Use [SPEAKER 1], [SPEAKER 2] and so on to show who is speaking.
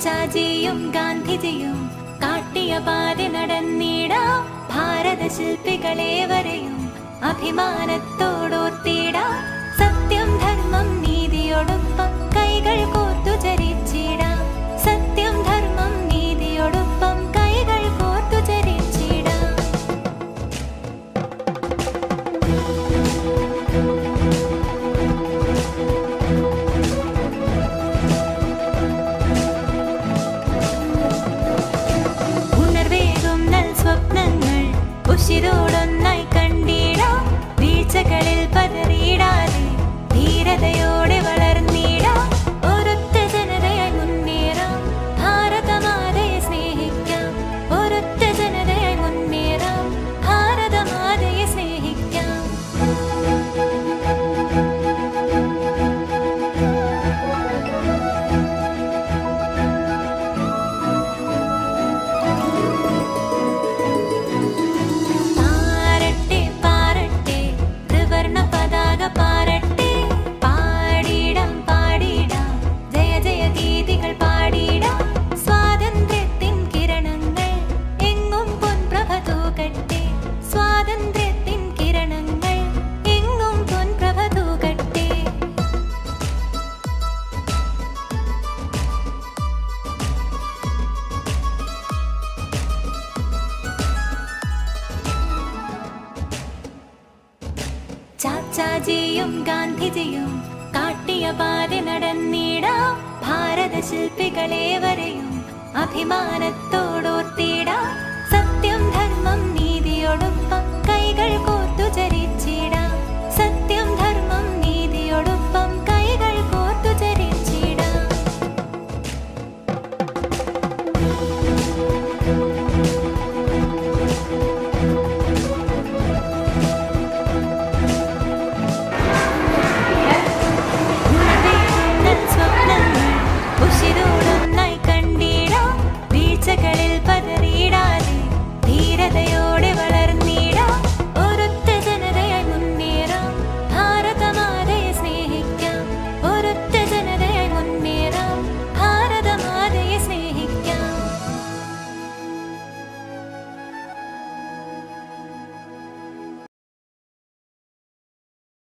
[SPEAKER 1] ചാച്ചാജിയും ഗാന്ധിജിയും കാട്ടിയ പാത നടന്നിടാം. ഭാരത ശില്പികളേവരെയും അഭിമാനത്തോടോർത്തിടാം. സത്യം ധർമ്മം നീതിയോടൊപ്പം കൈകൾ കോർത്തു ചരിച്ചിടാം. സത്യം ധർമ്മം നീതിയോടൊപ്പം കൈകൾ കോർത്തു ചരിച്ചിടാം. ഉണർവേകും നൽ സ്വപ്നങ്ങൾ ഉശിരോടൊന്നായി കണ്ടിടാം. വീഴ്ചകളിൽ പതറിയിടാതെ ധീരതയോടെ വളർന്നിടാം. ഒരൊറ്റ ജനതയായി മുന്നേറാം. ഭാരതമാതയെ സ്നേഹിക്കാം. ഒരൊറ്റ ജനതയായി മുന്നേറാം. ഭാരതമാതയെ സ്നേഹിക്കാം. പാരട്ടെ പാരട്ടെ ത്രിവർണ്ണ പതാക പാരട്ടെ. പാടിടാം പാടിടാം ജയ ജയ ഗീതികൾ പാടിടാം. സ്വാതന്ത്ര്യത്തിൻ കിരണങ്ങൾ എങ്ങും പൊൻപ്രഭ തൂകട്ടെ. സ്വാതന്ത്ര്യത്തിൻ കിരണങ്ങൾ എങ്ങും പൊൻപ്രഭ തൂകട്ടെ. ചാച്ചാജിയും ഗാന്ധിജിയും കാട്ടിയ പാത നടന്നിടാം. ഭാരത ശില്പികളേവരെയും അഭിമാനത്തോടോർത്തിടാം.